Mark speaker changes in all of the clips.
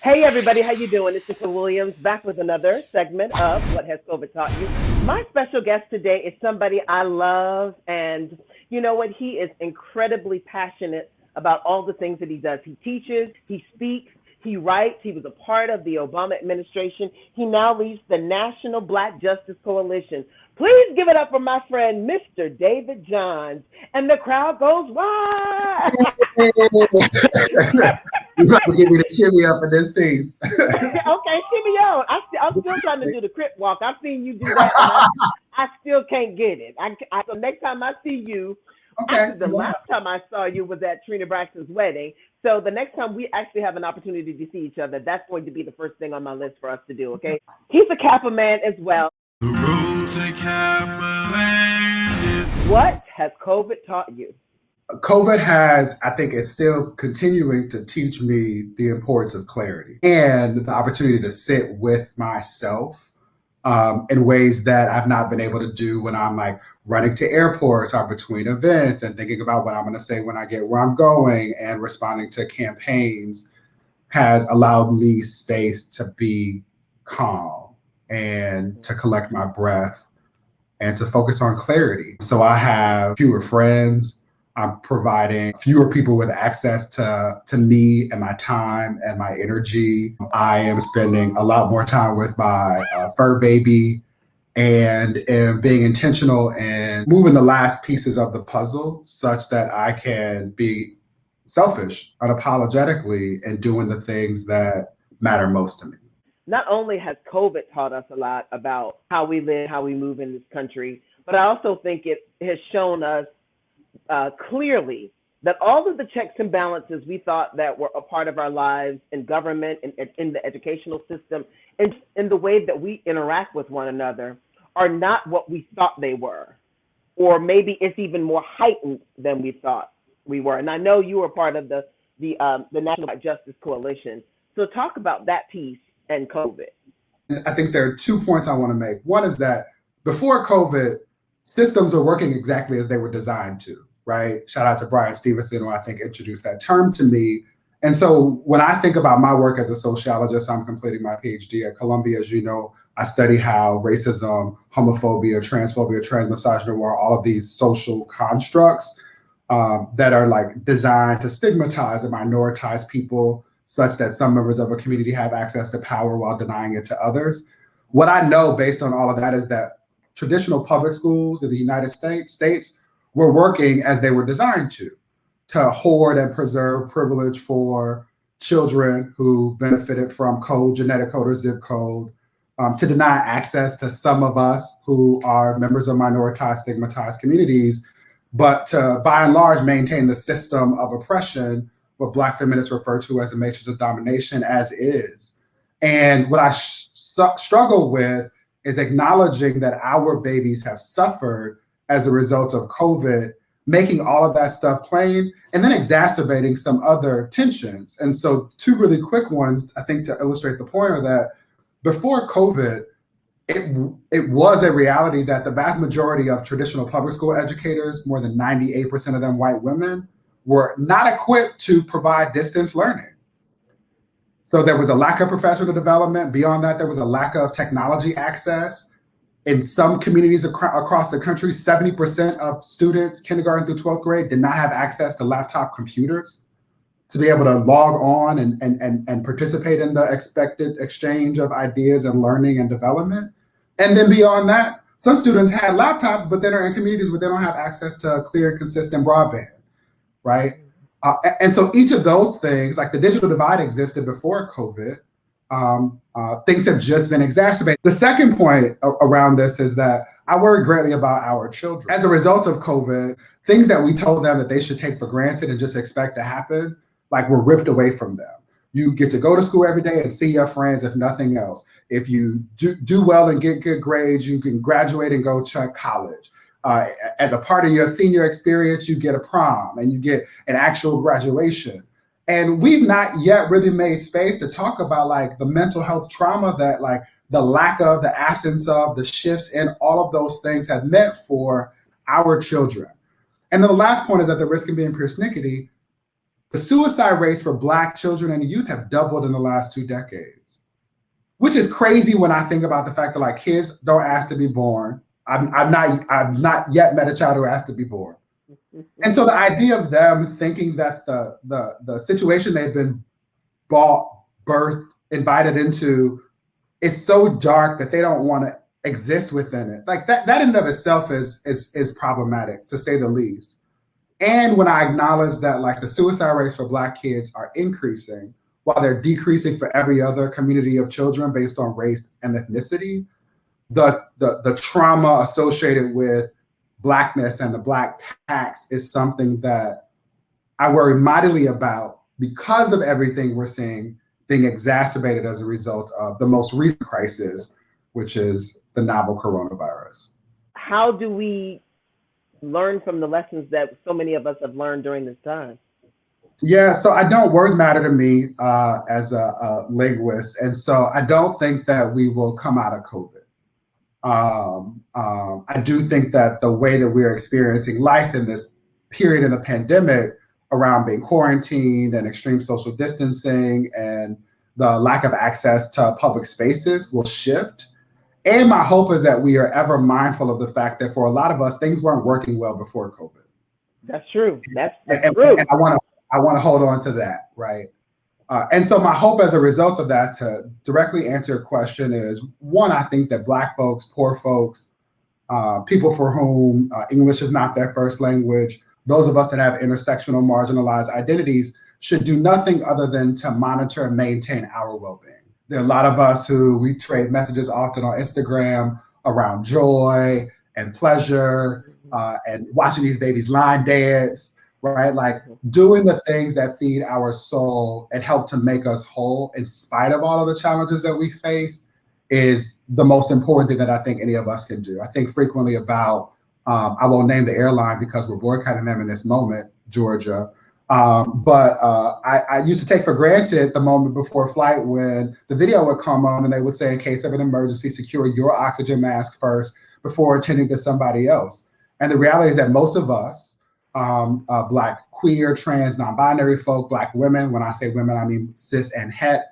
Speaker 1: Hey everybody, how you doing? It's Nicole Williams back with another segment of What Has COVID Taught You. My special guest today is somebody I love, and you know what? He is incredibly passionate about all the things that he does. He teaches, he speaks, he writes. He was a part of the Obama administration. He now leads the National Black Justice Coalition. Please give it up for my friend, Mr. David Johns. And the crowd goes wild.
Speaker 2: You're about to give me the shimmy up in this piece.
Speaker 1: Okay, shimmy on. I'm still trying to do the crip walk. I've seen you do that, and I still can't get it. So next time I see you,
Speaker 2: Okay.
Speaker 1: actually the last time I saw you was at Trina Braxton's wedding. So the next time we actually have an opportunity to see each other, that's going to be the first thing on my list for us to do. Okay. He's a Kappa man as well.
Speaker 3: The road to Kappa Land.
Speaker 1: What has COVID taught you?
Speaker 2: COVID has, I think, is still continuing to teach me the importance of clarity and the opportunity to sit with myself in ways that I've not been able to do when I'm like running to airports or between events and thinking about what I'm going to say when I get where I'm going and responding to campaigns has allowed me space to be calm and to collect my breath and to focus on clarity. So I have fewer friends. I'm providing fewer people with access to me and my time and my energy. I am spending a lot more time with my fur baby and am being intentional and moving the last pieces of the puzzle such that I can be selfish unapologetically and doing the things that matter most to me.
Speaker 1: Not only has COVID taught us a lot about how we live, how we move in this country, but I also think it has shown us clearly that all of the checks and balances we thought that were a part of our lives in government and in the educational system and in the way that we interact with one another are not what we thought they were, or maybe it's even more heightened than we thought we were. And I know you were part of the National Justice Coalition. So talk about that piece and COVID.
Speaker 2: I think there are 2 points I want to make. One is that before COVID, systems were working exactly as they were designed to, right? Shout out to Brian Stevenson, who I think introduced that term to me. And so when I think about my work as a sociologist, I'm completing my PhD at Columbia. As you know, I study how racism, homophobia, transphobia, transmisogyny, all of these social constructs that are like designed to stigmatize and minorize people such that some members of a community have access to power while denying it to others. What I know based on all of that is that traditional public schools in the United States were working as they were designed to hoard and preserve privilege for children who benefited from code, genetic code, or zip code, to deny access to some of us who are members of minoritized, stigmatized communities, but to, by and large, maintain the system of oppression, what Black feminists refer to as a matrix of domination, as is. And what I struggle with is acknowledging that our babies have suffered as a result of COVID, making all of that stuff plain, and then exacerbating some other tensions. And so 2 really quick ones, I think, to illustrate the point are that before COVID, it was a reality that the vast majority of traditional public school educators, more than 98% of them white women, were not equipped to provide distance learning. So there was a lack of professional development. Beyond that, there was a lack of technology access. In some communities across the country, 70% of students, kindergarten through 12th grade, did not have access to laptop computers to be able to log on and participate in the expected exchange of ideas and learning and development. And then beyond that, some students had laptops, but then are in communities where they don't have access to clear and consistent broadband, right? And so each of those things, like the digital divide existed before COVID, things have just been exacerbated. The second point around this is that I worry greatly about our children. As a result of COVID, things that we told them that they should take for granted and just expect to happen, like were ripped away from them. You get to go to school every day and see your friends, if nothing else. If you do well and get good grades, you can graduate and go to college. As a part of your senior experience, you get a prom and you get an actual graduation. And we've not yet really made space to talk about like the mental health trauma that like the lack of, the absence of, the shifts in all of those things have meant for our children. And then the last point is at the risk of being persnickety, The suicide rates for Black children and youth have doubled in the last 2 decades, which is crazy when I think about the fact that like kids don't ask to be born. I've not yet met a child who asked to be born. And so the idea of them thinking that the situation they've been bought, birthed, invited into is so dark that they don't want to exist within it. Like that in and of itself is problematic, to say the least. And when I acknowledge that like the suicide rates for Black kids are increasing while they're decreasing for every other community of children based on race and ethnicity, the trauma associated with Blackness and the Black tax is something that I worry mightily about because of everything we're seeing being exacerbated as a result of the most recent crisis, which is the novel coronavirus.
Speaker 1: How do we learn from the lessons that so many of us have learned during this time?
Speaker 2: Yeah, so words matter to me as a linguist. And so I don't think that we will come out of COVID. I do think that the way that we're experiencing life in this period in the pandemic around being quarantined and extreme social distancing and the lack of access to public spaces will shift. And my hope is that we are ever mindful of the fact that for a lot of us, things weren't working well before COVID.
Speaker 1: That's true. That's
Speaker 2: true. And I want to hold on to that, right? And so my hope as a result of that, to directly answer your question, is one, I think that Black folks, poor folks, people for whom English is not their first language, those of us that have intersectional marginalized identities should do nothing other than to monitor and maintain our well-being. There are a lot of us who we trade messages often on Instagram around joy and pleasure and watching these babies line dance, right? Like doing the things that feed our soul and help to make us whole in spite of all of the challenges that we face is the most important thing that I think any of us can do. I think frequently about, I won't name the airline because we're boycotting them in this moment, Georgia. But I used to take for granted the moment before flight when the video would come on and they would say, in case of an emergency, secure your oxygen mask first before attending to somebody else. And the reality is that most of us, Black, queer, trans, non-binary folk, Black women, when I say women, I mean cis and het,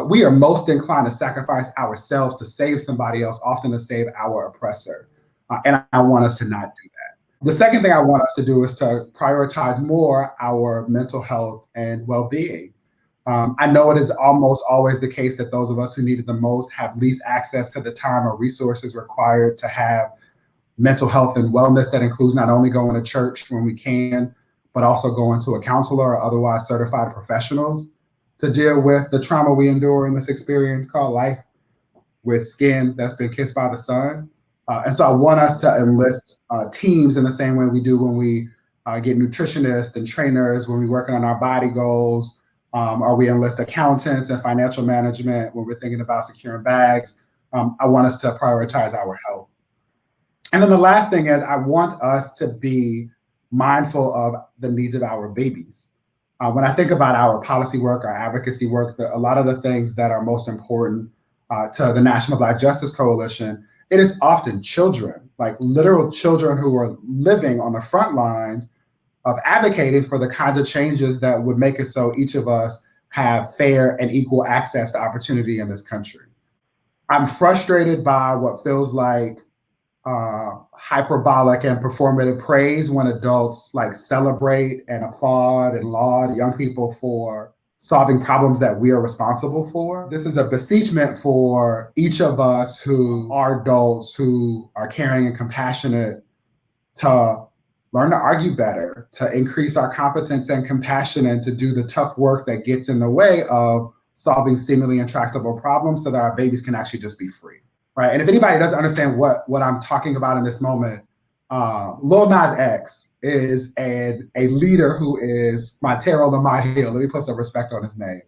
Speaker 2: we are most inclined to sacrifice ourselves to save somebody else, often to save our oppressor. And I want us to not do that. The second thing I want us to do is to prioritize more our mental health and well-being. I know it is almost always the case that those of us who need it the most have least access to the time or resources required to have mental health and wellness that includes not only going to church when we can, but also going to a counselor or otherwise certified professionals to deal with the trauma we endure in this experience called life with skin that's been kissed by the sun. And so I want us to enlist teams in the same way we do when we get nutritionists and trainers, when we're working on our body goals, or we enlist accountants and financial management when we're thinking about securing bags. I want us to prioritize our health. And then the last thing is I want us to be mindful of the needs of our babies. When I think about our policy work, our advocacy work, a lot of the things that are most important to the National Black Justice Coalition, it is often children, like literal children who are living on the front lines of advocating for the kinds of changes that would make it so each of us have fair and equal access to opportunity in this country. I'm frustrated by what feels like hyperbolic and performative praise when adults like celebrate and applaud and laud young people for solving problems that we are responsible for. This is a beseechment for each of us who are adults, who are caring and compassionate, to learn to argue better, to increase our competence and compassion, and to do the tough work that gets in the way of solving seemingly intractable problems so that our babies can actually just be free. Right. And if anybody doesn't understand what I'm talking about in this moment, Lil Nas X is a leader who is Montero Lamont Hill, let me put some respect on his name,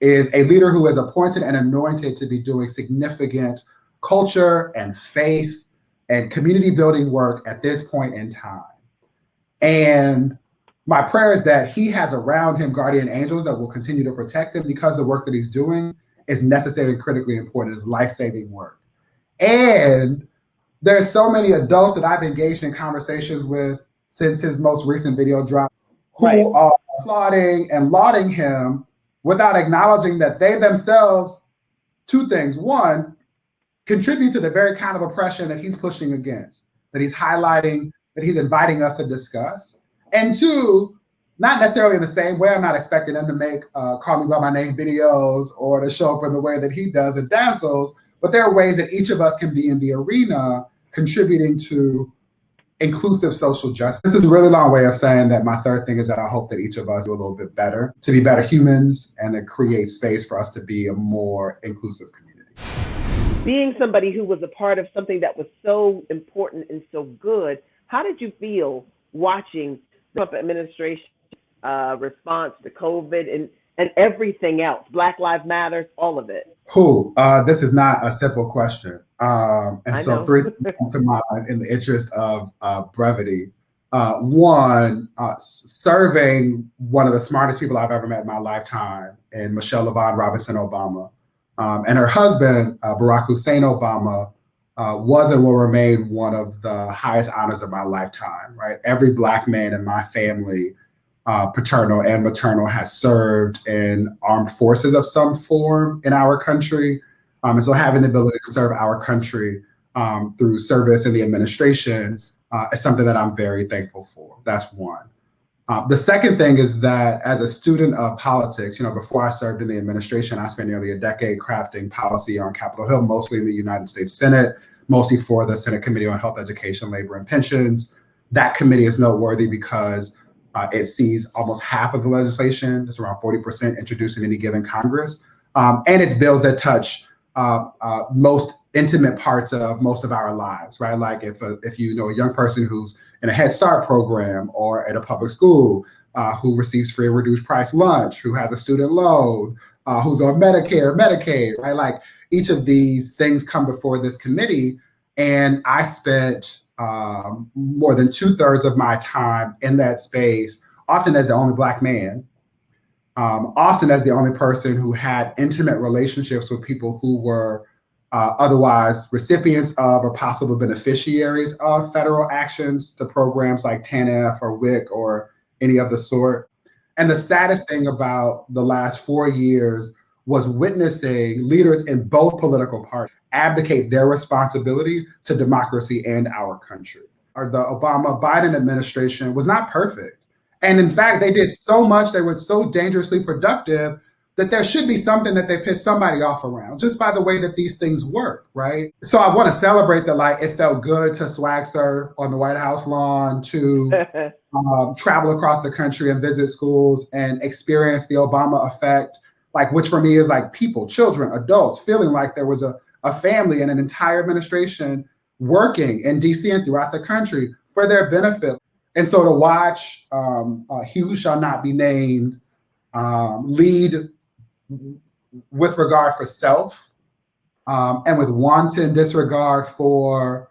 Speaker 2: is a leader who is appointed and anointed to be doing significant culture and faith and community building work at this point in time. And my prayer is that he has around him guardian angels that will continue to protect him, because the work that he's doing is necessary and critically important. It's life-saving work. And there's so many adults that I've engaged in conversations with since his most recent video drop who
Speaker 1: Right.
Speaker 2: are applauding and lauding him without acknowledging that they themselves, two things. One, contribute to the very kind of oppression that he's pushing against, that he's highlighting, that he's inviting us to discuss. And two, not necessarily in the same way. I'm not expecting them to make Call Me By My Name videos or to show up in the way that he does in Dancels, but there are ways that each of us can be in the arena contributing to inclusive social justice. This is a really long way of saying that my third thing is that I hope that each of us do a little bit better, to be better humans, and to create space for us to be a more inclusive community.
Speaker 1: Being somebody who was a part of something that was so important and so good, how did you feel watching the Trump administration response to COVID and everything else, Black Lives Matter, all of it?
Speaker 2: This is not a simple question. And so three things come to mind in the interest of brevity. One, serving one of the smartest people I've ever met in my lifetime, in Michelle LaVaughn Robinson Obama. And her husband, Barack Hussein Obama, was and will remain one of the highest honors of my lifetime, right? Every Black man in my family, paternal and maternal, has served in armed forces of some form in our country. And so having the ability to serve our country through service in the administration is something that I'm very thankful for. That's one. The second thing is that as a student of politics, before I served in the administration, I spent nearly a decade crafting policy on Capitol Hill, mostly in the United States Senate, mostly for the Senate Committee on Health, Education, Labor, and Pensions. That committee is noteworthy because it sees almost half of the legislation, it's around 40%, introduced in any given Congress. And it's bills that touch most intimate parts of most of our lives, right? Like if you know a young person who's in a Head Start program or at a public school, who receives free or reduced price lunch, who has a student loan, who's on Medicare, Medicaid, right? Like each of these things come before this committee. And I spent more than 2/3 of my time in that space, often as the only Black man, often as the only person who had intimate relationships with people who were otherwise recipients of or possible beneficiaries of federal actions to programs like TANF or WIC or any of the sort. And the saddest thing about the last 4 years was witnessing leaders in both political parties abdicate their responsibility to democracy and our country. The Obama-Biden administration was not perfect. And in fact, they did so much, they were so dangerously productive that there should be something that they piss somebody off around, just by the way that these things work, right? So I want to celebrate that, like, it felt good to swag surf on the White House lawn, to travel across the country and visit schools and experience the Obama effect, like, which for me is like people, children, adults, feeling like there was a family and an entire administration working in DC and throughout the country for their benefit. And so to watch Hugh Shall Not Be Named lead with regard for self and with wanton disregard for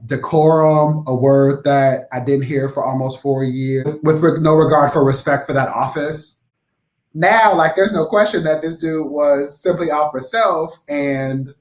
Speaker 2: decorum, a word that I didn't hear for almost 4 years, with no regard for respect for that office. Now, like, there's no question that this dude was simply out for self. And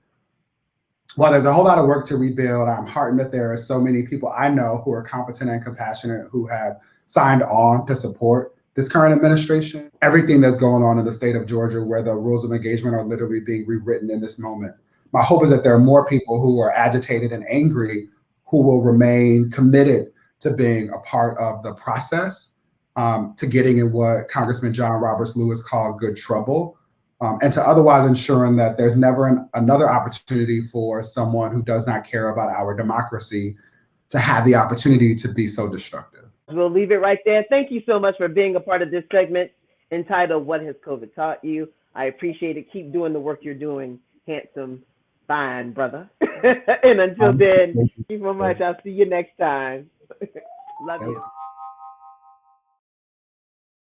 Speaker 2: while there's a whole lot of work to rebuild, I'm heartened that there are so many people I know who are competent and compassionate who have signed on to support this current administration. Everything that's going on in the state of Georgia, where the rules of engagement are literally being rewritten in this moment. My hope is that there are more people who are agitated and angry who will remain committed to being a part of the process, to getting in what Congressman John Roberts Lewis called good trouble, and to otherwise ensuring that there's never another opportunity for someone who does not care about our democracy to have the opportunity to be so destructive.
Speaker 1: We'll leave it right there. Thank you so much for being a part of this segment entitled What Has COVID Taught You? I appreciate it. Keep doing the work you're doing, handsome, fine brother. And until then, thank you so much. I'll see you next time. Love you.